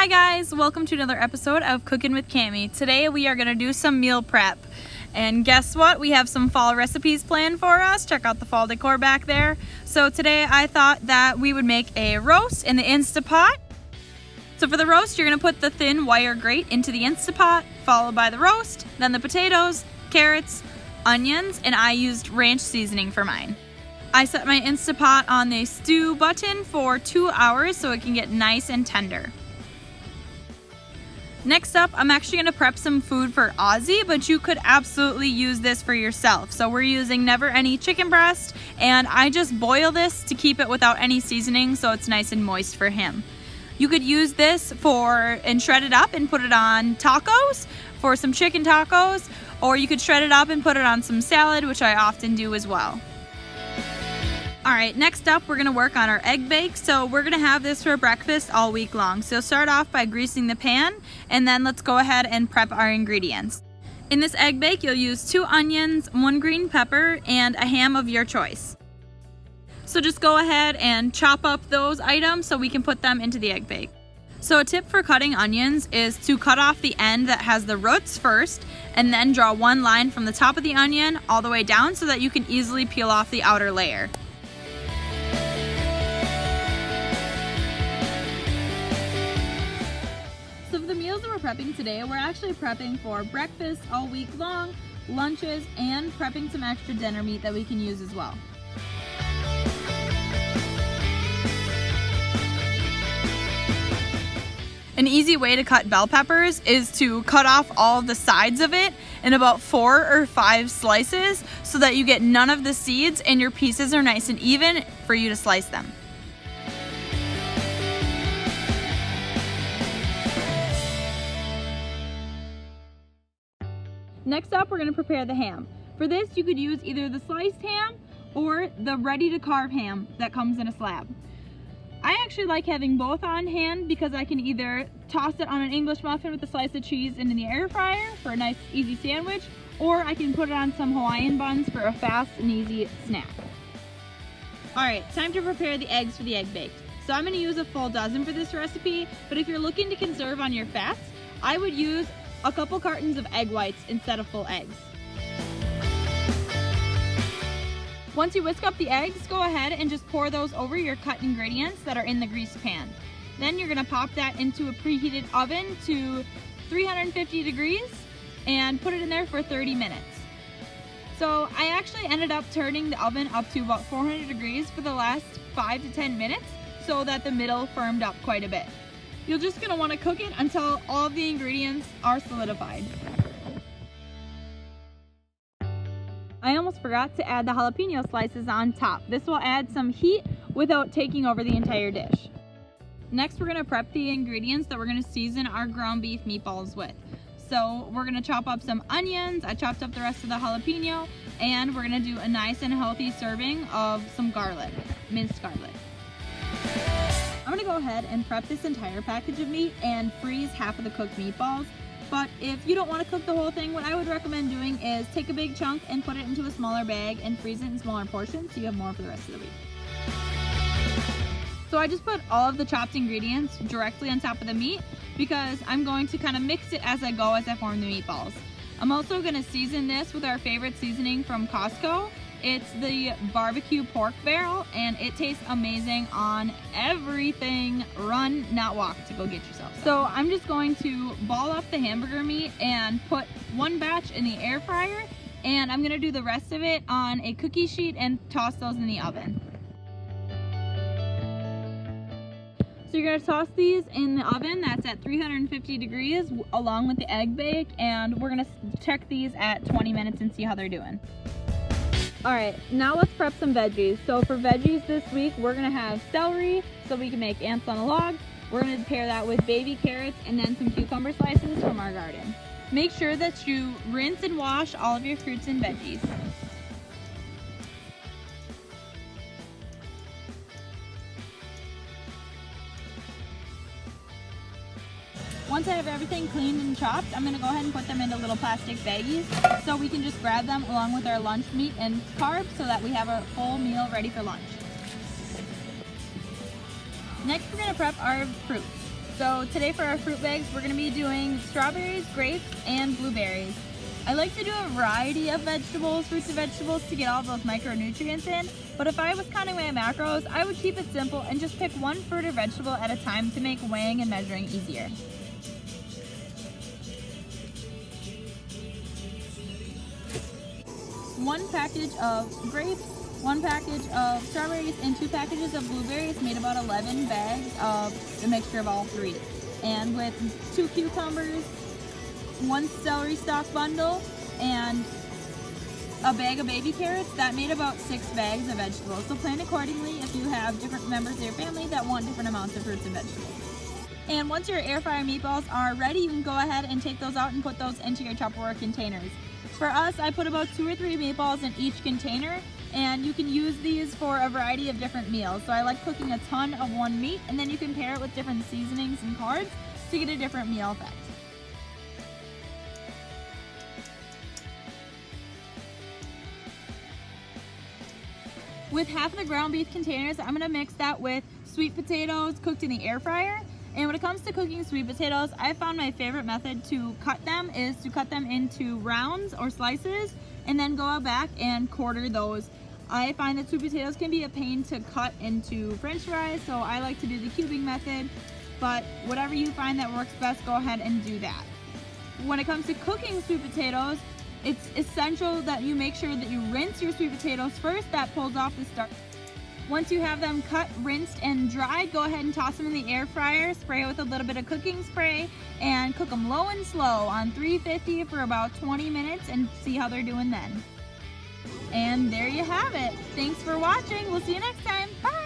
Hi guys, welcome to another episode of Cooking with Cami. Today we are going to do some meal prep. And guess what? We have some fall recipes planned for us. Check out the fall decor back there. So today I thought that we would make a roast in the Instapot. So for the roast, you're going to put the thin wire grate into the Instapot, followed by the roast, then the potatoes, carrots, onions, and I used ranch seasoning for mine. I set my Instapot on the stew button for 2 hours so it can get nice and tender. Next up, I'm actually going to prep some food for Ozzy, but you could absolutely use this for yourself. So we're using Never Any chicken breast, and I just boil this to keep it without any seasoning so it's nice and moist for him. You could use this and shred it up and put it on tacos for some chicken tacos, or you could shred it up and put it on some salad, which I often do as well. Alright, next up we're going to work on our egg bake. So we're going to have this for breakfast all week long. So start off by greasing the pan, and then let's go ahead and prep our ingredients. In this egg bake you'll use 2 onions, 1 green pepper, and a ham of your choice. So just go ahead and chop up those items so we can put them into the egg bake. So a tip for cutting onions is to cut off the end that has the roots first, and then draw one line from the top of the onion all the way down so that you can easily peel off the outer layer. So for the meals that we're prepping today, we're actually prepping for breakfast all week long, lunches, and prepping some extra dinner meat that we can use as well. An easy way to cut bell peppers is to cut off all of the sides of it in about 4 or 5 slices so that you get none of the seeds and your pieces are nice and even for you to slice them. Next up, we're going to prepare the ham. For this, you could use either the sliced ham or the ready to carve ham that comes in a slab. I actually like having both on hand because I can either toss it on an English muffin with a slice of cheese into the air fryer for a nice easy sandwich, or I can put it on some Hawaiian buns for a fast and easy snack. Alright, time to prepare the eggs for the egg baked. So I'm going to use a full dozen for this recipe, but if you're looking to conserve on your fats, I would use a couple cartons of egg whites instead of full eggs. Once you whisk up the eggs, go ahead and just pour those over your cut ingredients that are in the greased pan. Then you're going to pop that into a preheated oven to 350 degrees and put it in there for 30 minutes. So I actually ended up turning the oven up to about 400 degrees for the last 5 to 10 minutes so that the middle firmed up quite a bit. You're just going to want to cook it until all of the ingredients are solidified. I almost forgot to add the jalapeno slices on top. This will add some heat without taking over the entire dish. Next, we're going to prep the ingredients that we're going to season our ground beef meatballs with. So we're going to chop up some onions, I chopped up the rest of the jalapeno, and we're going to do a nice and healthy serving of some garlic, minced garlic. I'm going to go ahead and prep this entire package of meat and freeze half of the cooked meatballs. But if you don't want to cook the whole thing, what I would recommend doing is take a big chunk and put it into a smaller bag and freeze it in smaller portions so you have more for the rest of the week. So I just put all of the chopped ingredients directly on top of the meat because I'm going to kind of mix it as I go as I form the meatballs. I'm also going to season this with our favorite seasoning from Costco. It's the barbecue pork barrel, and it tastes amazing on everything. Run, not walk to go get yourself. So I'm just going to ball up the hamburger meat and put one batch in the air fryer, and I'm going to do the rest of it on a cookie sheet and toss those in the oven. So you're going to toss these in the oven that's at 350 degrees along with the egg bake, and we're going to check these at 20 minutes and see how they're doing. Alright, now let's prep some veggies. So for veggies this week, we're going to have celery so we can make ants on a log. We're going to pair that with baby carrots and then some cucumber slices from our garden. Make sure that you rinse and wash all of your fruits and veggies. Once I have everything cleaned and chopped, I'm going to go ahead and put them into little plastic baggies so we can just grab them along with our lunch meat and carbs so that we have a full meal ready for lunch. Next, we're going to prep our fruit. So today for our fruit bags, we're gonna be doing strawberries, grapes, and blueberries. I like to do a variety of vegetables, fruits and vegetables to get all those micronutrients in, but if I was counting my macros, I would keep it simple and just pick one fruit or vegetable at a time to make weighing and measuring easier. One package of grapes, one package of strawberries, and 2 packages of blueberries made about 11 bags of the mixture of all 3. And with 2 cucumbers, 1 celery stalk bundle, and a bag of baby carrots, that made about 6 bags of vegetables. So plan accordingly if you have different members of your family that want different amounts of fruits and vegetables. And once your air fryer meatballs are ready, you can go ahead and take those out and put those into your Tupperware containers. For us, I put about 2 or 3 meatballs in each container, and you can use these for a variety of different meals. So I like cooking a ton of one meat, and then you can pair it with different seasonings and carbs to get a different meal effect. With half of the ground beef containers, I'm gonna mix that with sweet potatoes cooked in the air fryer. And when it comes to cooking sweet potatoes, I found my favorite method to cut them is to cut them into rounds or slices and then go out back and quarter those. I find that sweet potatoes can be a pain to cut into french fries, so I like to do the cubing method, but whatever you find that works best, go ahead and do that. When it comes to cooking sweet potatoes, it's essential that you make sure that you rinse your sweet potatoes first. That pulls off the starch. Once you have them cut, rinsed, and dried, go ahead and toss them in the air fryer, spray it with a little bit of cooking spray, and cook them low and slow on 350 for about 20 minutes and see how they're doing then. And there you have it. Thanks for watching. We'll see you next time. Bye!